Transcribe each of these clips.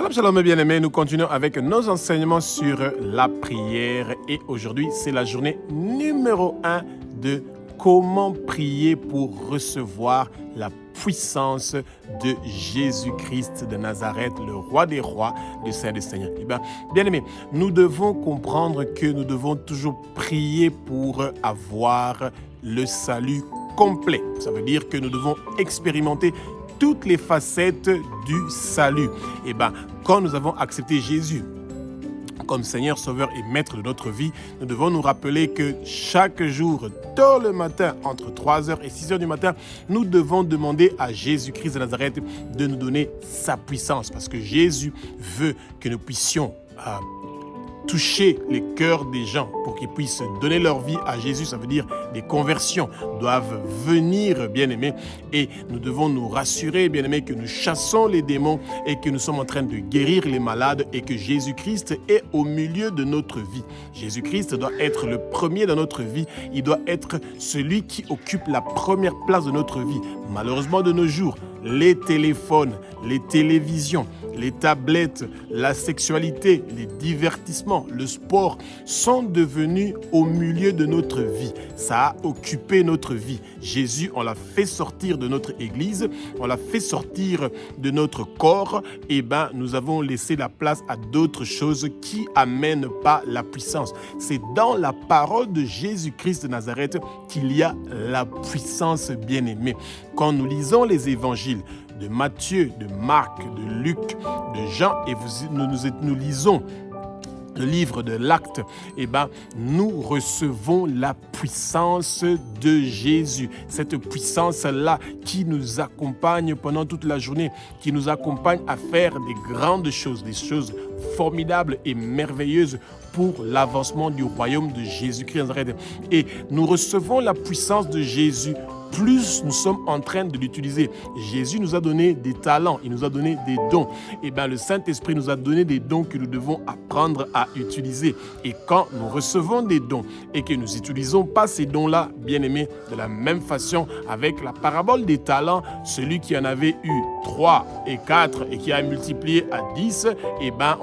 Shalom, shalom mes bien-aimés, nous continuons avec nos enseignements sur la prière et aujourd'hui c'est la journée numéro 1 de comment prier pour recevoir la puissance de Jésus-Christ de Nazareth, le roi des rois, le Saint des seigneurs. Eh bien, bien-aimés, nous devons comprendre que nous devons toujours prier pour avoir le salut complet. Ça veut dire que nous devons expérimenter toutes les facettes du salut. Et bien, quand nous avons accepté Jésus comme Seigneur, Sauveur et Maître de notre vie, nous devons nous rappeler que chaque jour, tôt le matin, entre 3h et 6h du matin, nous devons demander à Jésus-Christ de Nazareth de nous donner sa puissance. Parce que Jésus veut que nous puissions toucher les cœurs des gens pour qu'ils puissent donner leur vie à Jésus. Ça veut dire des conversions doivent venir, bien-aimés, et nous devons nous rassurer, bien-aimés, que nous chassons les démons et que nous sommes en train de guérir les malades et que Jésus-Christ est au milieu de notre vie. Jésus-Christ doit être le premier dans notre vie. Il doit être celui qui occupe la première place de notre vie. Malheureusement, de nos jours, les téléphones, les télévisions, les tablettes, la sexualité, les divertissements, le sport sont devenus au milieu de notre vie. Ça a occupé notre vie. Jésus, on l'a fait sortir de notre église, on l'a fait sortir de notre corps, et nous avons laissé la place à d'autres choses qui amènent pas la puissance. C'est dans la parole de Jésus-Christ de Nazareth qu'il y a la puissance, bien-aimée. Quand nous lisons les évangiles de Matthieu, de Marc, de Luc, de Jean, et nous lisons le livre de l'Acte, nous recevons la puissance de Jésus. Cette puissance-là qui nous accompagne pendant toute la journée, qui nous accompagne à faire des grandes choses, des choses formidables et merveilleuses pour l'avancement du royaume de Jésus-Christ. Et nous recevons la puissance de Jésus plus nous sommes en train de l'utiliser. Jésus nous a donné des talents, il nous a donné des dons. Le Saint-Esprit nous a donné des dons que nous devons apprendre à utiliser. Et quand nous recevons des dons et que nous n'utilisons pas ces dons-là, bien-aimés, de la même façon, avec la parabole des talents, celui qui en avait eu 3 et 4 et qui a multiplié à 10,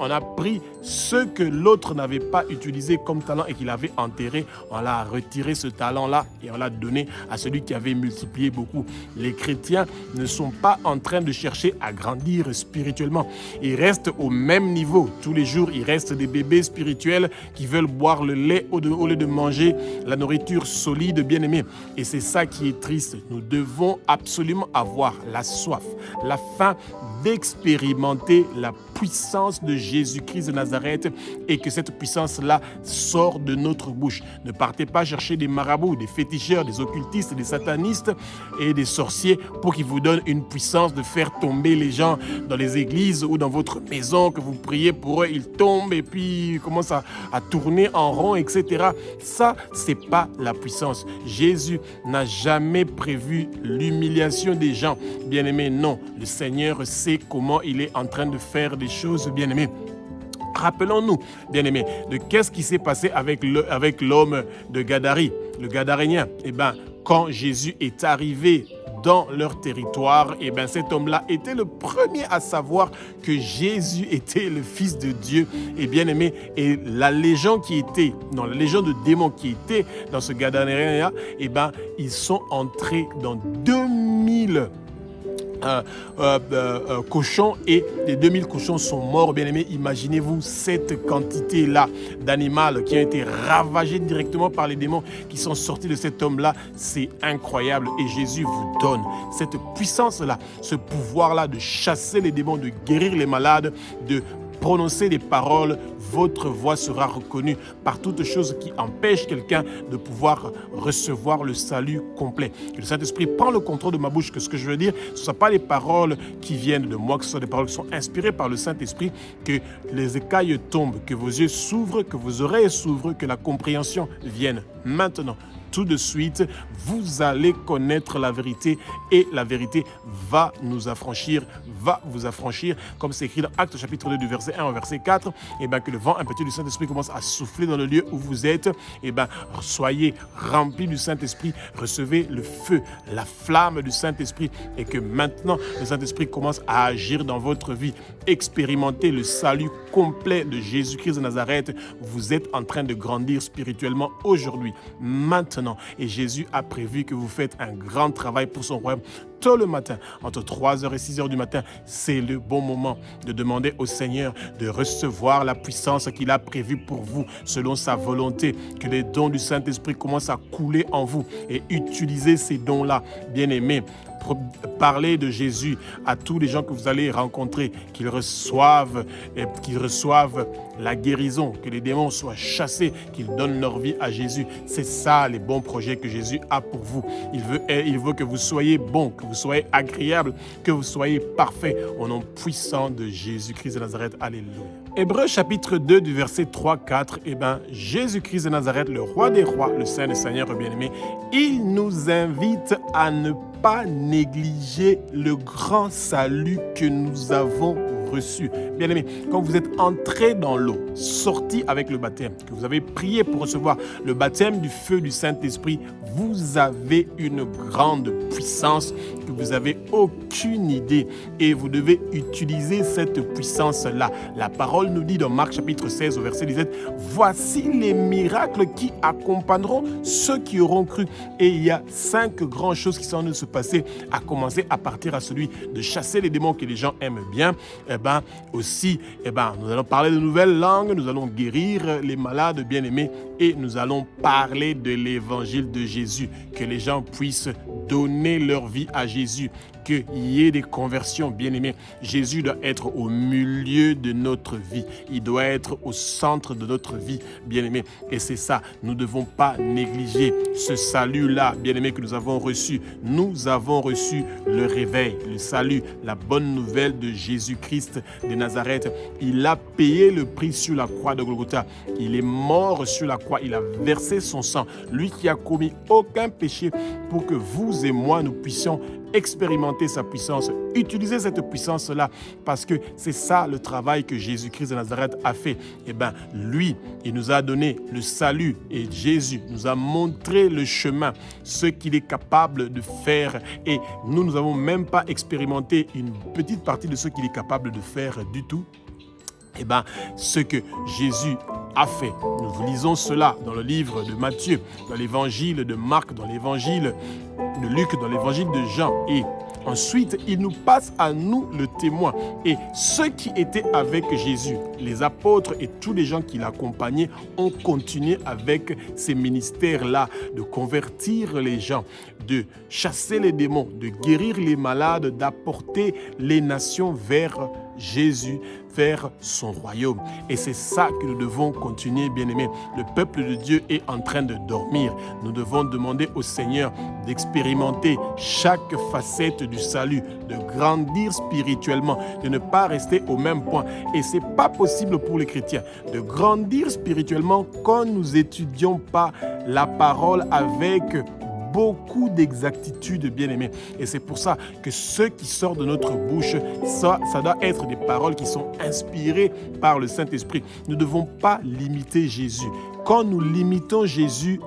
on a pris ce que l'autre n'avait pas utilisé comme talent et qu'il avait enterré, on l'a retiré ce talent-là et on l'a donné à celui qui avait multiplié beaucoup. Les chrétiens ne sont pas en train de chercher à grandir spirituellement. Ils restent au même niveau. Tous les jours, ils restent des bébés spirituels qui veulent boire le lait au lieu de manger la nourriture solide, bien-aimée. Et c'est ça qui est triste. Nous devons absolument avoir la soif, la faim d'expérimenter la puissance de Jésus-Christ de Nazareth et que cette puissance-là sort de notre bouche. Ne partez pas chercher des marabouts, des féticheurs, des occultistes, des satanistes et des sorciers pour qu'ils vous donnent une puissance de faire tomber les gens dans les églises ou dans votre maison, que vous priez pour eux, ils tombent et puis ils commencent à tourner en rond, etc. Ça, c'est pas la puissance. Jésus n'a jamais prévu l'humiliation des gens. Bien-aimés, non. Le Seigneur sait comment il est en train de faire des choses, bien-aimés. Rappelons-nous, bien-aimés, de qu'est-ce qui s'est passé avec l'homme de Gadari, le Gadarénien. Quand Jésus est arrivé dans leur territoire, cet homme-là était le premier à savoir que Jésus était le Fils de Dieu. Et bien aimé, et la légion de démons qui était dans ce Gadaréen, ils sont entrés dans 2000 cochons et les 2000 cochons sont morts, bien aimés. Imaginez-vous cette quantité-là d'animal qui a été ravagé directement par les démons qui sont sortis de cet homme-là. C'est incroyable et Jésus vous donne cette puissance-là, ce pouvoir-là de chasser les démons, de guérir les malades, de prononcer des paroles, votre voix sera reconnue par toute chose qui empêche quelqu'un de pouvoir recevoir le salut complet. Que le Saint-Esprit prend le contrôle de ma bouche, que ce que je veux dire, ce ne sont pas les paroles qui viennent de moi, que ce sont des paroles qui sont inspirées par le Saint-Esprit, que les écailles tombent, que vos yeux s'ouvrent, que vos oreilles s'ouvrent, que la compréhension vienne maintenant. Tout de suite, vous allez connaître la vérité et la vérité va nous affranchir, va vous affranchir, comme c'est écrit dans Actes chapitre 2 du verset 1 au verset 4, et bien que le vent impétueux du Saint-Esprit commence à souffler dans le lieu où vous êtes, et bien soyez remplis du Saint-Esprit, recevez le feu, la flamme du Saint-Esprit et que maintenant le Saint-Esprit commence à agir dans votre vie, expérimentez le salut complet de Jésus-Christ de Nazareth, vous êtes en train de grandir spirituellement aujourd'hui, maintenant. Et Jésus a prévu que vous faites un grand travail pour son royaume. Tôt le matin, entre 3h et 6h du matin, c'est le bon moment de demander au Seigneur de recevoir la puissance qu'il a prévue pour vous, selon sa volonté, que les dons du Saint-Esprit commencent à couler en vous et utilisez ces dons-là, bien-aimés. Parlez de Jésus à tous les gens que vous allez rencontrer, qu'ils reçoivent la guérison, que les démons soient chassés, qu'ils donnent leur vie à Jésus. C'est ça les bons projets que Jésus a pour vous. Il veut que vous soyez bons, que vous soyez agréables, que vous soyez parfaits au nom puissant de Jésus-Christ de Nazareth. Alléluia. Hébreux chapitre 2 du verset 3-4, Jésus-Christ de Nazareth, le roi des rois, le Saint des Seigneurs bien-aimé, il nous invite à ne pas négliger le grand salut que nous avons reçu. Bien-aimés, quand vous êtes entrés dans l'eau, sortis avec le baptême, que vous avez prié pour recevoir le baptême du feu du Saint-Esprit, vous avez une grande puissance que vous n'avez aucune idée et vous devez utiliser cette puissance-là. La parole nous dit dans Marc chapitre 16 au verset 17, « Voici les miracles qui accompagneront ceux qui auront cru. » Et il y a 5 grandes choses qui sont en train de se passer, à commencer à partir à celui de chasser les démons que les gens aiment bien. Nous allons parler de nouvelles langues, nous allons guérir les malades bien-aimés et nous allons parler de l'évangile de Jésus, que les gens puissent donner leur vie à Jésus, qu'il y ait des conversions bien-aimés. Jésus doit être au milieu de notre vie, il doit être au centre de notre vie bien-aimés. Et c'est ça, nous ne devons pas négliger ce salut-là bien-aimé que nous avons reçu. Nous avons reçu le réveil, le salut, la bonne nouvelle de Jésus-Christ de Nazareth. Il a payé le prix sur la croix de Golgotha. Il est mort sur la croix. Il a versé son sang. Lui qui a commis aucun péché pour que vous et moi, nous puissions expérimenter sa puissance, utiliser cette puissance-là parce que c'est ça le travail que Jésus-Christ de Nazareth a fait. Lui, il nous a donné le salut et Jésus nous a montré le chemin, ce qu'il est capable de faire et nous n'avons même pas expérimenté une petite partie de ce qu'il est capable de faire du tout. Ce que Jésus a fait. Nous lisons cela dans le livre de Matthieu, dans l'évangile de Marc, dans l'évangile de Luc, dans l'évangile de Jean. Et ensuite, il nous passe à nous le témoin. Et ceux qui étaient avec Jésus, les apôtres et tous les gens qui l'accompagnaient, ont continué avec ces ministères-là, de convertir les gens, de chasser les démons, de guérir les malades, d'apporter les nations vers Jésus, vers son royaume. Et c'est ça que nous devons continuer, bien-aimés. Le peuple de Dieu est en train de dormir. Nous devons demander au Seigneur d'expérimenter chaque facette du salut, de grandir spirituellement, de ne pas rester au même point. Et ce n'est pas possible pour les chrétiens de grandir spirituellement quand nous n'étudions pas la parole avec beaucoup d'exactitude, bien-aimés. Et c'est pour ça que ce qui sort de notre bouche, ça doit être des paroles qui sont inspirées par le Saint-Esprit. Nous ne devons pas limiter Jésus. Quand nous limitons Jésus,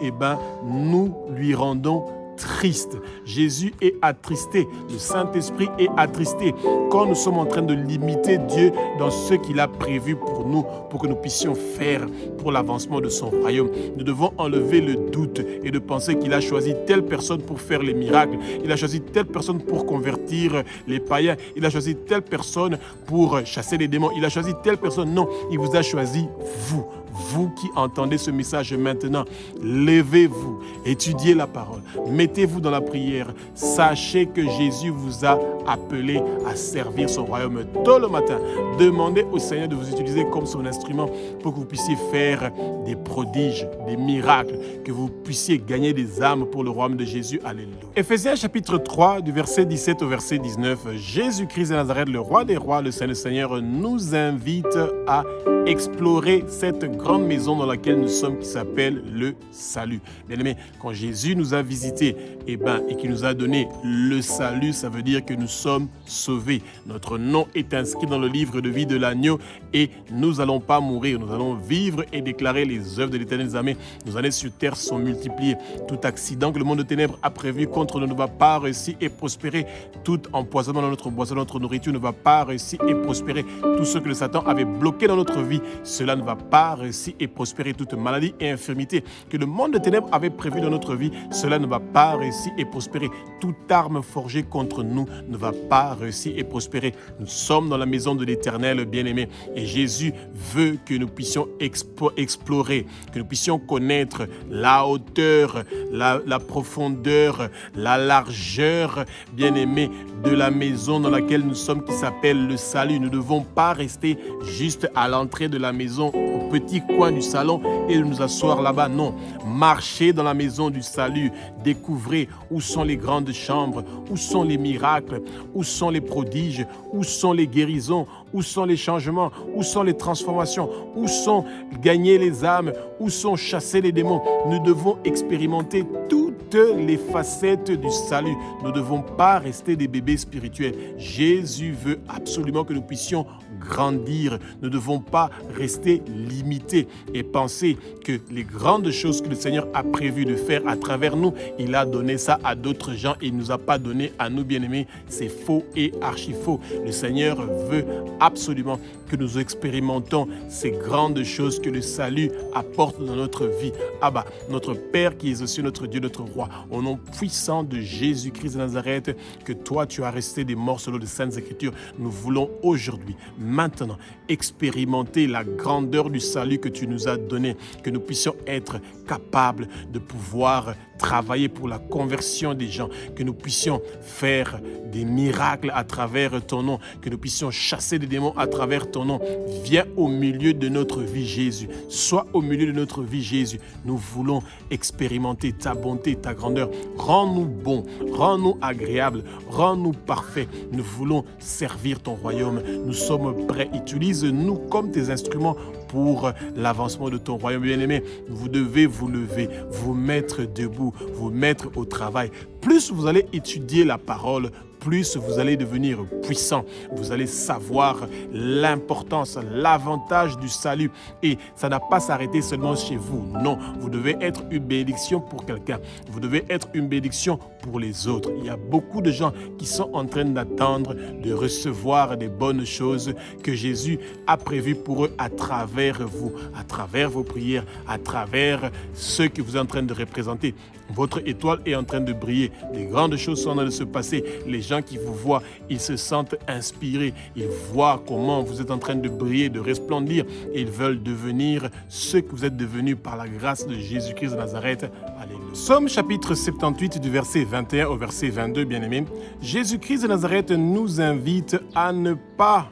nous lui rendons triste. Jésus est attristé. Le Saint-Esprit est attristé quand nous sommes en train de limiter Dieu dans ce qu'il a prévu pour nous, pour que nous puissions faire pour l'avancement de son royaume. Nous devons enlever le doute et de penser qu'il a choisi telle personne pour faire les miracles. Il a choisi telle personne pour convertir les païens. Il a choisi telle personne pour chasser les démons. Il a choisi telle personne. Non, il vous a choisi vous. Vous qui entendez ce message maintenant, levez-vous, étudiez la parole, mettez-vous dans la prière. Sachez que Jésus vous a appelé à servir son royaume tôt le matin. Demandez au Seigneur de vous utiliser comme son instrument pour que vous puissiez faire des prodiges, des miracles, que vous puissiez gagner des âmes pour le royaume de Jésus. Alléluia. Éphésiens chapitre 3, du verset 17 au verset 19. Jésus-Christ de Nazareth, le roi des rois, le Saint des Seigneurs, nous invite à explorer cette grande maison dans laquelle nous sommes qui s'appelle le salut. Bien-aimés, quand Jésus nous a visités et qu'il nous a donné le salut, ça veut dire que nous sommes sauvés. Notre nom est inscrit dans le livre de vie de l'agneau et nous n'allons pas mourir. Nous allons vivre et déclarer les œuvres de l'Éternel. Amen. Nos années sur terre sont multipliées. Tout accident que le monde de ténèbres a prévu contre nous ne va pas réussir et prospérer. Tout empoisonnement dans notre boisson, notre nourriture ne va pas réussir et prospérer. Tout ce que le Satan avait bloqué dans notre vie, cela ne va pas réussir et prospérer. Toute maladie et infirmité que le monde de ténèbres avait prévu dans notre vie, cela ne va pas réussir et prospérer. Toute arme forgée contre nous ne va pas réussir et prospérer. Nous sommes dans la maison de l'Éternel, bien-aimé. Et Jésus veut que nous puissions explorer, que nous puissions connaître la hauteur, la profondeur, la largeur, bien-aimé, de la maison dans laquelle nous sommes qui s'appelle le salut. Nous ne devons pas rester juste à l'entrée de la maison, au petit coin du salon et nous asseoir là-bas. Non, marchez dans la maison du salut, découvrez où sont les grandes chambres, où sont les miracles, où sont les prodiges, où sont les guérisons, où sont les changements, où sont les transformations, où sont gagner les âmes, où sont chasser les démons. Nous devons expérimenter toutes les facettes du salut. Nous ne devons pas rester des bébés spirituels. Jésus veut absolument que nous puissions grandir. Nous ne devons pas rester limités et penser que les grandes choses que le Seigneur a prévu de faire à travers nous, il a donné ça à d'autres gens et il ne nous a pas donné à nous, bien-aimés. C'est faux et archi faux. Le Seigneur veut absolument que nous expérimentons ces grandes choses que le salut apporte dans notre vie. Abba, notre Père qui est aux cieux, notre Dieu, notre Roi, au nom puissant de Jésus-Christ de Nazareth, que toi tu as resté des morts selon les Saintes Écritures, nous voulons aujourd'hui, maintenant, expérimenter la grandeur du salut que tu nous as donné, que nous puissions être capables de pouvoir travailler pour la conversion des gens, que nous puissions faire des miracles à travers ton nom, que nous puissions chasser des démons à travers ton nom. Viens au milieu de notre vie, Jésus. Sois au milieu de notre vie, Jésus. Nous voulons expérimenter ta bonté, ta grandeur. Rends-nous bons, rends-nous agréables, rends-nous parfaits. Nous voulons servir ton royaume. Nous sommes prêts. Utilise-nous comme tes instruments pour l'avancement de ton royaume. Bien-aimé, vous devez vous lever, vous mettre debout, vous mettre au travail. Plus vous allez étudier la parole, plus vous allez devenir puissant. Vous allez savoir l'importance, l'avantage du salut. Et ça n'a pas s'arrêté seulement chez vous. Non, vous devez être une bénédiction pour quelqu'un. Vous devez être une bénédiction pour les autres. Il y a beaucoup de gens qui sont en train d'attendre de recevoir des bonnes choses que Jésus a prévues pour eux à travers vous, à travers vos prières, à travers ceux que vous êtes en train de représenter. Votre étoile est en train de briller. Les grandes choses sont en train de se passer. Les gens qui vous voient, ils se sentent inspirés. Ils voient comment vous êtes en train de briller, de resplendir. Et ils veulent devenir ce que vous êtes devenus par la grâce de Jésus-Christ de Nazareth. Alléluia. Somme chapitre 78 du verset 21 au verset 22, bien-aimés. Jésus-Christ de Nazareth nous invite à ne pas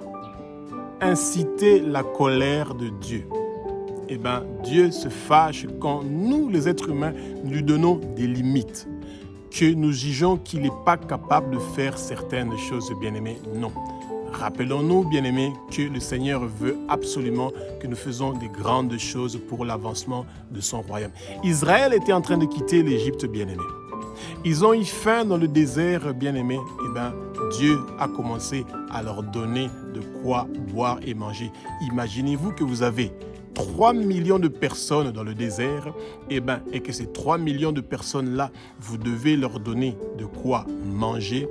inciter la colère de Dieu. Dieu se fâche quand nous, les êtres humains, nous lui donnons des limites, que nous jugeons qu'il n'est pas capable de faire certaines choses, bien-aimés. Non. Rappelons-nous, bien-aimés, que le Seigneur veut absolument que nous faisons des grandes choses pour l'avancement de son royaume. Israël était en train de quitter l'Égypte, bien-aimés. Ils ont eu faim dans le désert, bien-aimés. Dieu a commencé à leur donner de quoi boire et manger. Imaginez-vous que vous avez 3 millions de personnes dans le désert, et que ces 3 millions de personnes-là, vous devez leur donner de quoi manger.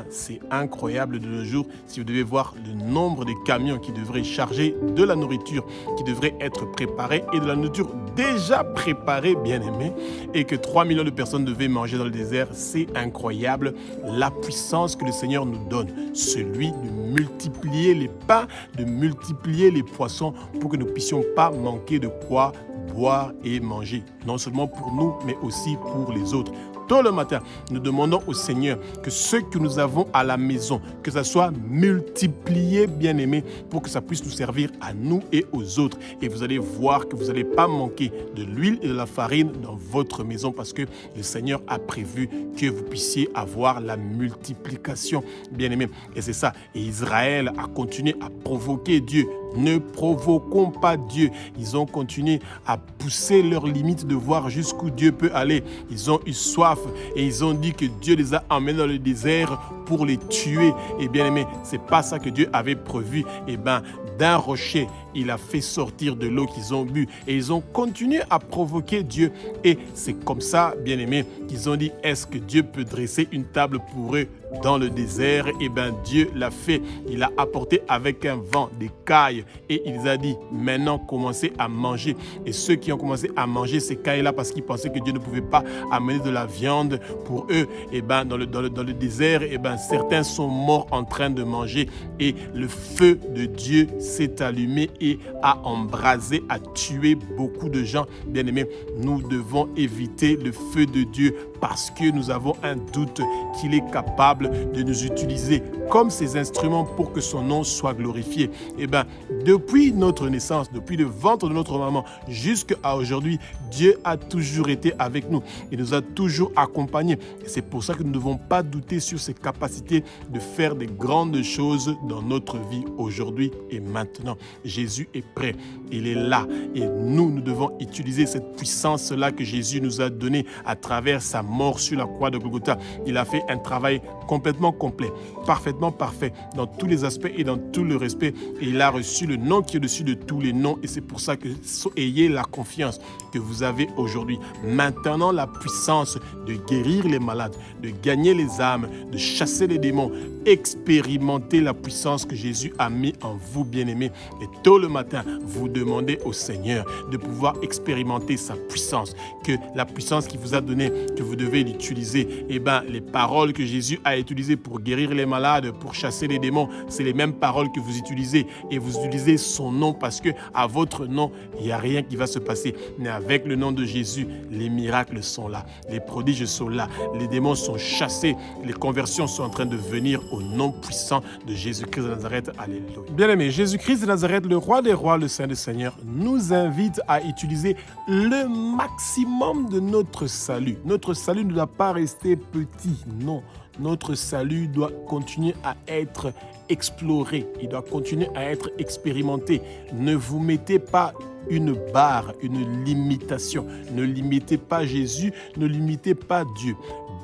C'est incroyable de nos jours. Si vous devez voir le nombre de camions qui devraient charger de la nourriture, qui devrait être préparée, et de la nourriture déjà préparée, bien aimée, et que 3 millions de personnes devaient manger dans le désert, c'est incroyable la puissance que le Seigneur nous donne, celui de multiplier les pains, de multiplier les poissons pour que nous puissions pas manquer de quoi boire et manger, non seulement pour nous, mais aussi pour les autres. Tôt le matin, nous demandons au Seigneur que ce que nous avons à la maison, que ça soit multiplié, bien-aimé, pour que ça puisse nous servir à nous et aux autres. Et vous allez voir que vous n'allez pas manquer de l'huile et de la farine dans votre maison parce que le Seigneur a prévu que vous puissiez avoir la multiplication, bien-aimé. Et c'est ça. Et Israël a continué à provoquer Dieu. Ne provoquons pas Dieu. Ils ont continué à pousser leurs limites de voir jusqu'où Dieu peut aller. Ils ont eu soif et ils ont dit que Dieu les a emmenés dans le désert pour les tuer. Et bien aimé, c'est pas ça que Dieu avait prévu. Et bien, d'un rocher, il a fait sortir de l'eau qu'ils ont bu. Et ils ont continué à provoquer Dieu. Et c'est comme ça, bien aimé, qu'ils ont dit, est-ce que Dieu peut dresser une table pour eux dans le désert? Et bien, Dieu l'a fait. Il a apporté avec un vent des cailles. Et il les a dit, maintenant, commencez à manger. Et ceux qui ont commencé à manger ces cailles-là parce qu'ils pensaient que Dieu ne pouvait pas amener de la viande pour eux, et ben dans le désert, et ben certains sont morts en train de manger. Et le feu de Dieu s'est allumé et a embrasé, a tué beaucoup de gens. Bien aimés, nous devons éviter le feu de Dieu parce que nous avons un doute qu'il est capable de nous utiliser comme ses instruments pour que son nom soit glorifié. Et bien, depuis notre naissance, depuis le ventre de notre maman jusqu'à aujourd'hui, Dieu a toujours été avec nous. Il nous a toujours accompagnés. Et c'est pour ça que nous ne devons pas douter sur ses capacités de faire des grandes choses dans notre vie aujourd'hui et maintenant. Jésus est prêt. Il est là. Et nous devons utiliser cette puissance-là que Jésus nous a donnée à travers sa mort sur la croix de Golgotha. Il a fait un travail complètement complet, parfaitement parfait, dans tous les aspects et dans tout le respect. Et il a reçu le nom qui est au-dessus de tous les noms. Et c'est pour ça que ayez la confiance que vous avez aujourd'hui. Maintenant, la puissance de guérir les malades, de gagner les âmes, de chasser les démons. Expérimentez la puissance que Jésus a mis en vous, bien-aimés. Et tôt le matin, vous demandez au Seigneur de pouvoir expérimenter sa puissance, que la puissance qu'il vous a donnée, que vous devez l'utiliser. Et bien, les paroles que Jésus a utilisées pour guérir les malades, pour chasser les démons, c'est les mêmes paroles que vous utilisez. Et vous utilisez son nom parce que à votre nom, il n'y a rien qui va se passer. Mais avec le nom de Jésus, les miracles sont là, les prodiges sont là, les démons sont chassés, les conversions sont en train de venir au nom puissant de Jésus-Christ de Nazareth. Alléluia. Bien-aimé, Jésus-Christ de Nazareth, le roi des rois, le Saint des seigneurs, nous invite à utiliser le maximum de notre salut. Notre salut ne doit pas rester petit, non. Notre salut doit continuer à être exploré, il doit continuer à être expérimenté. Ne vous mettez pas une barre, une limitation. Ne limitez pas Jésus, ne limitez pas Dieu.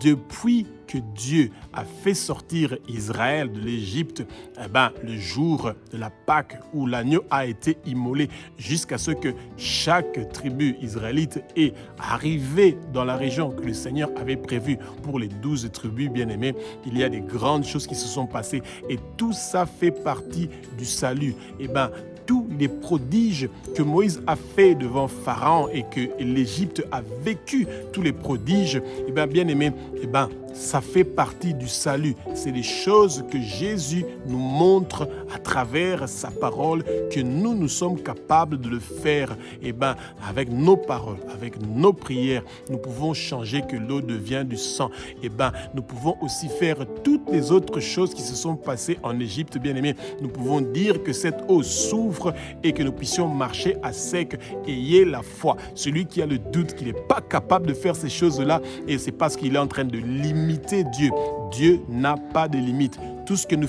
Depuis que Dieu a fait sortir Israël de l'Égypte, le jour de la Pâque où l'agneau a été immolé, jusqu'à ce que chaque tribu israélite est arrivée dans la région que le Seigneur avait prévue pour les 12 tribus bien-aimées, il y a des grandes choses qui se sont passées et tout ça fait partie du salut. Tous les prodiges que Moïse a fait devant Pharaon et que l'Égypte a vécu, tous les prodiges, bien-aimés, ça fait partie du salut. C'est des choses que Jésus nous montre à travers sa parole, que nous sommes capables de le faire. Avec nos paroles, avec nos prières, nous pouvons changer que l'eau devient du sang. Nous pouvons aussi faire toutes les autres choses qui se sont passées en Égypte, bien-aimés. Nous pouvons dire que cette eau s'ouvre et que nous puissions marcher à sec. Ayez la foi. Celui qui a le doute qu'il n'est pas capable de faire ces choses-là, et c'est parce qu'il est en train de limiter Dieu. Dieu n'a pas de limite. Tout ce que nous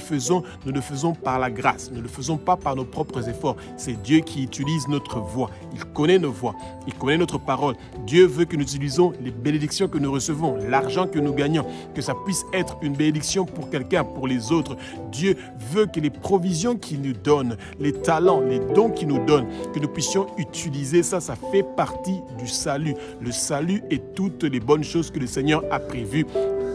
le faisons par la grâce. Nous ne le faisons pas par nos propres efforts. C'est Dieu qui utilise notre voix. Il connaît nos voix. Il connaît notre parole. Dieu veut que nous utilisons les bénédictions que nous recevons, l'argent que nous gagnons, que ça puisse être une bénédiction pour quelqu'un, pour les autres. Dieu veut que les provisions qu'il nous donne, les talents, les dons qu'il nous donne, que nous puissions utiliser ça. Ça fait partie du salut. Le salut est toutes les bonnes choses que le Seigneur a prévues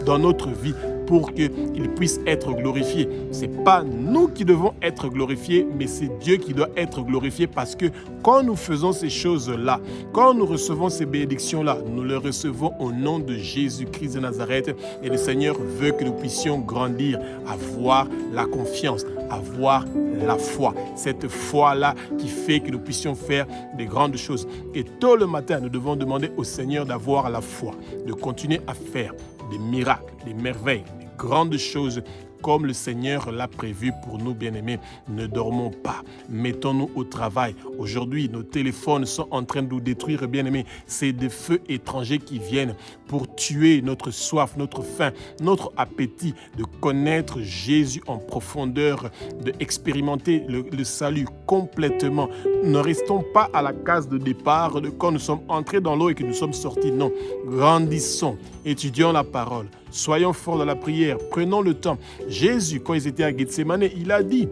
dans notre vie pour qu'il puisse être glorifié. Ce n'est pas nous qui devons être glorifiés, mais c'est Dieu qui doit être glorifié parce que quand nous faisons ces choses-là, quand nous recevons ces bénédictions-là, nous les recevons au nom de Jésus-Christ de Nazareth et le Seigneur veut que nous puissions grandir, avoir la confiance, avoir la foi. Cette foi-là qui fait que nous puissions faire des grandes choses. Et tôt le matin, nous devons demander au Seigneur d'avoir la foi, de continuer à faire des miracles, des merveilles, des grandes choses comme le Seigneur l'a prévu pour nous, bien-aimés. Ne dormons pas, mettons-nous au travail. Aujourd'hui, nos téléphones sont en train de nous détruire, bien-aimés. C'est des feux étrangers qui viennent pour tuer notre soif, notre faim, notre appétit de connaître Jésus en profondeur, d'expérimenter le salut complètement. Ne restons pas à la case de départ de quand nous sommes entrés dans l'eau et que nous sommes sortis. Non, grandissons, étudions la parole, soyons forts dans la prière, prenons le temps. Jésus, quand ils étaient à Gethsémane, il a dit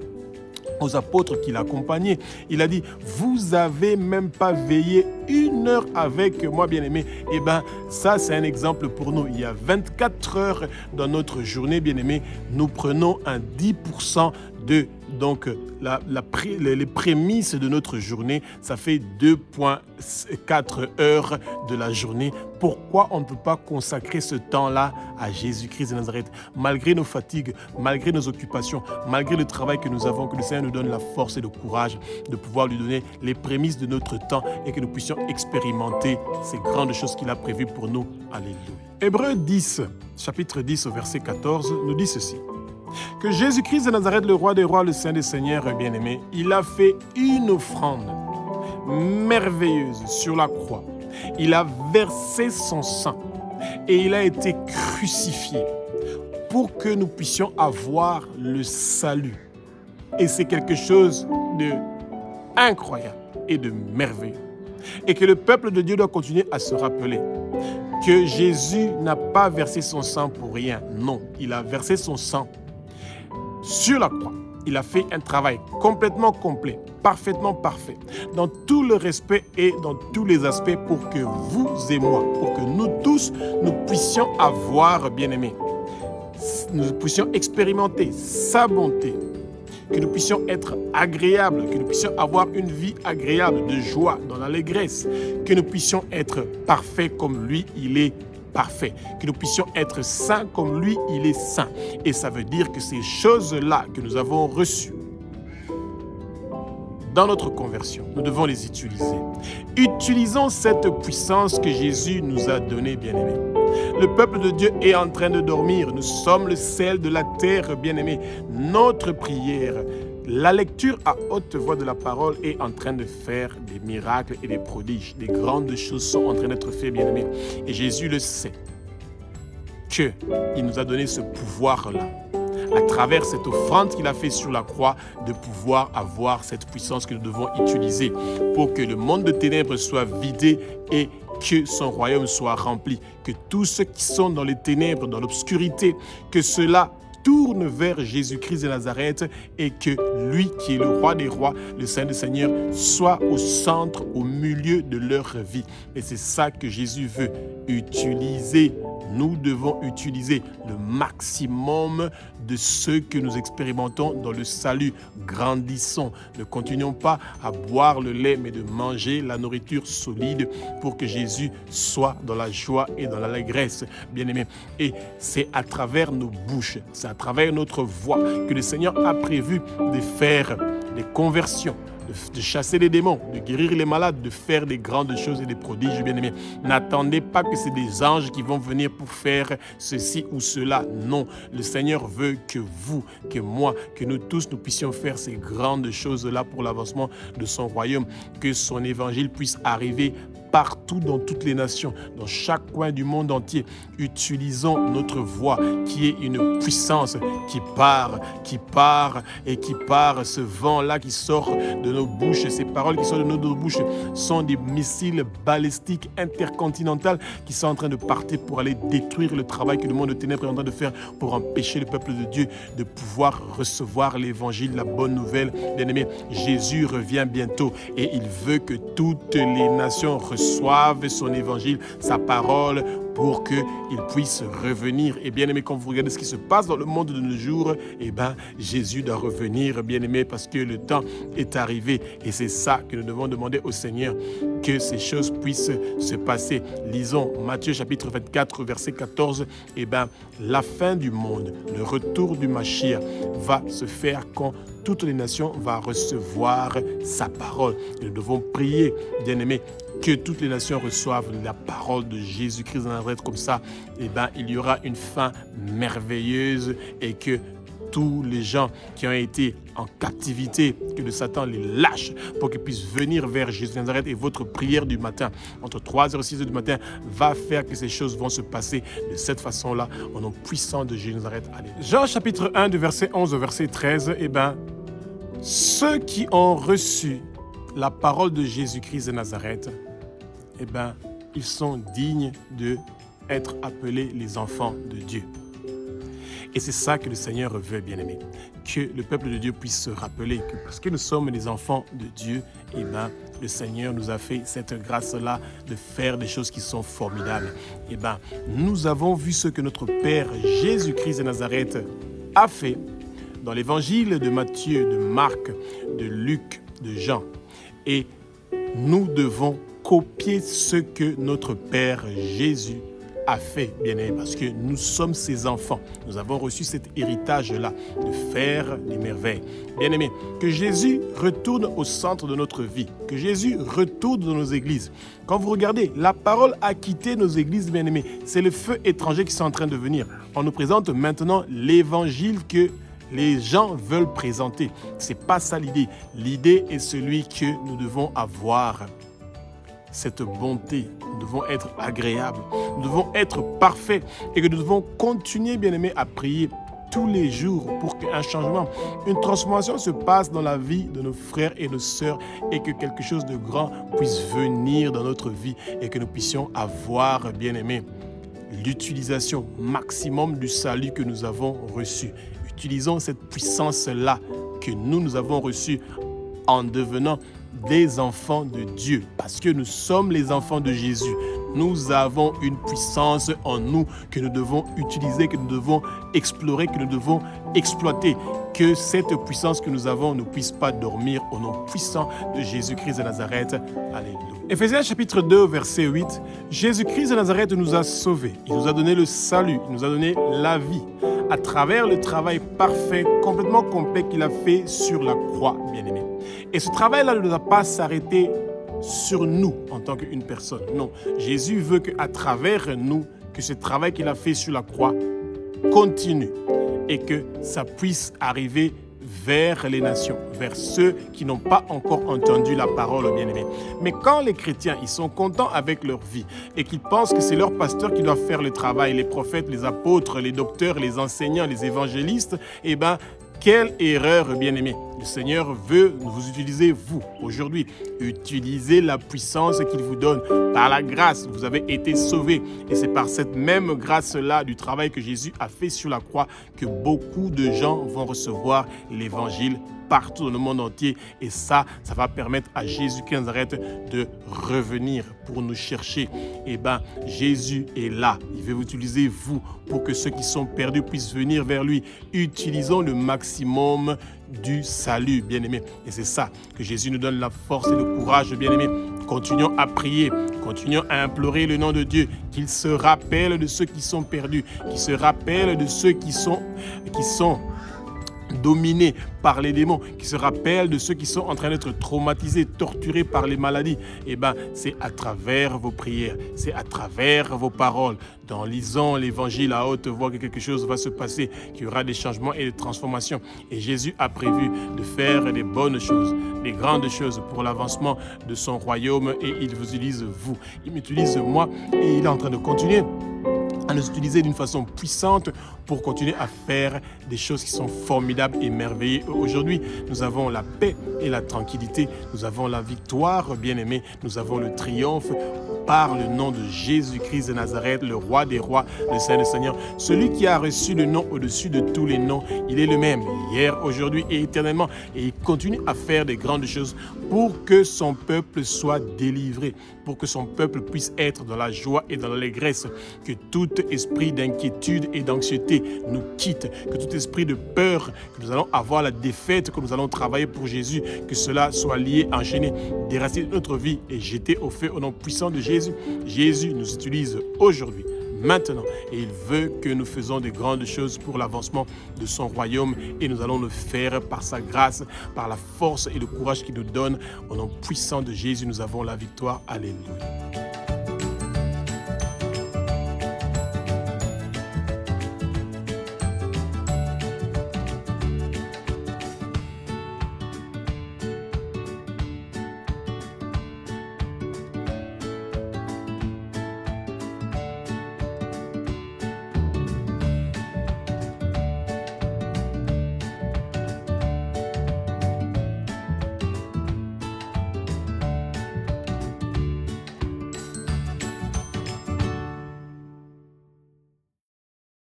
aux apôtres qui l'accompagnaient, il a dit, vous avez même pas veillé 1 heure avec moi, bien-aimés. Eh bien, ça, c'est un exemple pour nous. Il y a 24 heures dans notre journée, bien-aimés. Nous prenons un 10% de, donc, les prémices de notre journée. Ça fait 2,4 heures de la journée. Pourquoi on ne peut pas consacrer ce temps-là à Jésus-Christ de Nazareth? Malgré nos fatigues, malgré nos occupations, malgré le travail que nous avons, que le Seigneur nous donne la force et le courage de pouvoir lui donner les prémices de notre temps et que nous puissions expérimenter ces grandes choses qu'il a prévues pour nous. Alléluia. Hébreux 10, chapitre 10 au verset 14, nous dit ceci. Que Jésus-Christ de Nazareth, le roi des rois, le Saint des seigneurs, bien-aimé, il a fait une offrande merveilleuse sur la croix. Il a versé son sang et il a été crucifié pour que nous puissions avoir le salut. Et c'est quelque chose d'incroyable et de merveilleux. Et que le peuple de Dieu doit continuer à se rappeler que Jésus n'a pas versé son sang pour rien. Non, il a versé son sang sur la croix. Il a fait un travail complètement complet, parfaitement parfait, dans tout le respect et dans tous les aspects pour que vous et moi, pour que nous tous, nous puissions avoir, bien-aimés, nous puissions expérimenter sa bonté, que nous puissions être agréables, que nous puissions avoir une vie agréable, de joie, dans l'allégresse, que nous puissions être parfaits comme lui, il est parfait, que nous puissions être saints comme lui, il est saint. Et ça veut dire que ces choses-là que nous avons reçues dans notre conversion, nous devons les utiliser. Utilisons cette puissance que Jésus nous a donnée, bien-aimés. Le peuple de Dieu est en train de dormir. Nous sommes le sel de la terre, bien-aimés. Notre prière, la lecture à haute voix de la parole est en train de faire des miracles et des prodiges. Des grandes choses sont en train d'être faites, bien-aimés. Et Jésus le sait, qu'il nous a donné ce pouvoir-là, à travers cette offrande qu'il a fait sur la croix, de pouvoir avoir cette puissance que nous devons utiliser pour que le monde de ténèbres soit vidé et que son royaume soit rempli, que tous ceux qui sont dans les ténèbres, dans l'obscurité, que cela tourne vers Jésus-Christ de Nazareth et que lui qui est le roi des rois, le Saint des seigneurs, soit au centre, au milieu de leur vie. Et c'est ça que Jésus veut utiliser. Nous devons utiliser le maximum de ce que nous expérimentons dans le salut. Grandissons. Ne continuons pas à boire le lait, mais de manger la nourriture solide pour que Jésus soit dans la joie et dans l'allégresse, bien-aimés. Et c'est à travers nos bouches, c'est à travers notre voix que le Seigneur a prévu de faire des conversions, de chasser les démons, de guérir les malades, de faire des grandes choses et des prodiges, bien-aimés. N'attendez pas que c'est des anges qui vont venir pour faire ceci ou cela. Non, le Seigneur veut que vous, que moi, que nous tous, nous puissions faire ces grandes choses-là pour l'avancement de son royaume, que son évangile puisse arriver partout dans toutes les nations, dans chaque coin du monde entier. Utilisons notre voix qui est une puissance qui part et qui part. Ce vent-là qui sort de nos bouches, ces paroles qui sortent de nos bouches sont des missiles balistiques intercontinentaux qui sont en train de partir pour aller détruire le travail que le monde de ténèbres est en train de faire pour empêcher le peuple de Dieu de pouvoir recevoir l'évangile, la bonne nouvelle. Bien-aimés, Jésus revient bientôt et il veut que toutes les nations reçoivent son évangile, sa parole, pour qu'il puisse revenir. Et bien aimé, quand vous regardez ce qui se passe dans le monde de nos jours, eh bien, Jésus doit revenir, bien aimé, parce que le temps est arrivé. Et c'est ça que nous devons demander au Seigneur, que ces choses puissent se passer. Lisons Matthieu chapitre 24, verset 14. Eh bien, la fin du monde, le retour du Mashiach va se faire quand toutes les nations vont recevoir sa parole. Et nous devons prier, bien aimé, que toutes les nations reçoivent la parole de Jésus-Christ de Nazareth. Comme ça, eh ben, il y aura une fin merveilleuse et que tous les gens qui ont été en captivité, que le Satan les lâche pour qu'ils puissent venir vers Jésus de Nazareth. Et votre prière du matin, entre 3h et 6h du matin, va faire que ces choses vont se passer de cette façon-là, au nom puissant de Jésus de Nazareth. Allez. Jean chapitre 1, du verset 11 au verset 13, ceux qui ont reçu la parole de Jésus-Christ de Nazareth, ils sont dignes d'être appelés les enfants de Dieu. Et c'est ça que le Seigneur veut, bien-aimé, que le peuple de Dieu puisse se rappeler que parce que nous sommes les enfants de Dieu, le Seigneur nous a fait cette grâce-là de faire des choses qui sont formidables. Nous avons vu ce que notre Père Jésus-Christ de Nazareth a fait dans l'évangile de Matthieu, de Marc, de Luc, de Jean. Et nous devons copier ce que notre Père Jésus a fait, bien-aimé, parce que nous sommes ses enfants. Nous avons reçu cet héritage-là de faire des merveilles. Bien-aimé, que Jésus retourne au centre de notre vie, que Jésus retourne dans nos églises. Quand vous regardez, la parole a quitté nos églises, bien-aimés. C'est le feu étranger qui est en train de venir. On nous présente maintenant l'évangile que les gens veulent présenter. Ce n'est pas ça l'idée. L'idée est celui que nous devons avoir cette bonté, nous devons être agréables, nous devons être parfaits et que nous devons continuer, bien-aimés, à prier tous les jours pour qu'un changement, une transformation se passe dans la vie de nos frères et nos sœurs et que quelque chose de grand puisse venir dans notre vie et que nous puissions avoir, bien-aimés, l'utilisation maximum du salut que nous avons reçu. Utilisons cette puissance-là que nous avons reçue en devenant des enfants de Dieu, parce que nous sommes les enfants de Jésus. Nous avons une puissance en nous que nous devons utiliser, que nous devons explorer, que nous devons exploiter. Que cette puissance que nous avons ne puisse pas dormir au nom puissant de Jésus-Christ de Nazareth. Alléluia. Éphésiens chapitre 2, verset 8. Jésus-Christ de Nazareth nous a sauvés. Il nous a donné le salut, il nous a donné la vie à travers le travail parfait, complètement complet qu'il a fait sur la croix, bien-aimé. Et ce travail-là ne doit pas s'arrêter sur nous en tant qu'une personne. Non, Jésus veut qu'à travers nous, que ce travail qu'il a fait sur la croix continue et que ça puisse arriver vers les nations, vers ceux qui n'ont pas encore entendu la parole, bien-aimé. Mais quand les chrétiens, ils sont contents avec leur vie et qu'ils pensent que c'est leur pasteur qui doit faire le travail, les prophètes, les apôtres, les docteurs, les enseignants, les évangélistes, quelle erreur, bien-aimé. Le Seigneur veut vous utiliser, vous, aujourd'hui. Utilisez la puissance qu'il vous donne. Par la grâce, vous avez été sauvés. Et c'est par cette même grâce-là, du travail que Jésus a fait sur la croix, que beaucoup de gens vont recevoir l'évangile partout dans le monde entier. Et ça va permettre à Jésus-Christ de Nazareth de revenir pour nous chercher. Jésus est là. Il veut vous utiliser, vous, pour que ceux qui sont perdus puissent venir vers lui. Utilisons le maximum du salut, bien-aimé. Et c'est ça que Jésus nous donne la force et le courage, bien-aimé. Continuons à prier, continuons à implorer le nom de Dieu, qu'il se rappelle de ceux qui sont perdus, qu'il se rappelle de ceux qui sont dominés par les démons, qui se rappellent de ceux qui sont en train d'être traumatisés, torturés par les maladies. C'est à travers vos prières, c'est à travers vos paroles, en lisant l'évangile à haute voix que quelque chose va se passer, qu'il y aura des changements et des transformations. Et Jésus a prévu de faire des bonnes choses, des grandes choses pour l'avancement de son royaume et il vous utilise vous. Il m'utilise moi et il est en train de continuer à nous utiliser d'une façon puissante pour continuer à faire des choses qui sont formidables et merveilleuses. Aujourd'hui, nous avons la paix et la tranquillité. Nous avons la victoire, bien-aimés. Nous avons le triomphe par le nom de Jésus-Christ de Nazareth, le roi des rois, le Saint des seigneurs. Celui qui a reçu le nom au-dessus de tous les noms, il est le même, hier, aujourd'hui et éternellement. Et il continue à faire des grandes choses pour que son peuple soit délivré, pour que son peuple puisse être dans la joie et dans l'allégresse, que tout esprit d'inquiétude et d'anxiété nous quitte, que tout esprit de peur, que nous allons avoir la défaite, que nous allons travailler pour Jésus, que cela soit lié, enchaîné, déraciné de notre vie et jeté au feu au nom puissant de Jésus. Jésus nous utilise aujourd'hui, maintenant, et il veut que nous faisons de grandes choses pour l'avancement de son royaume et nous allons le faire par sa grâce, par la force et le courage qu'il nous donne. Au nom puissant de Jésus, nous avons la victoire. Alléluia.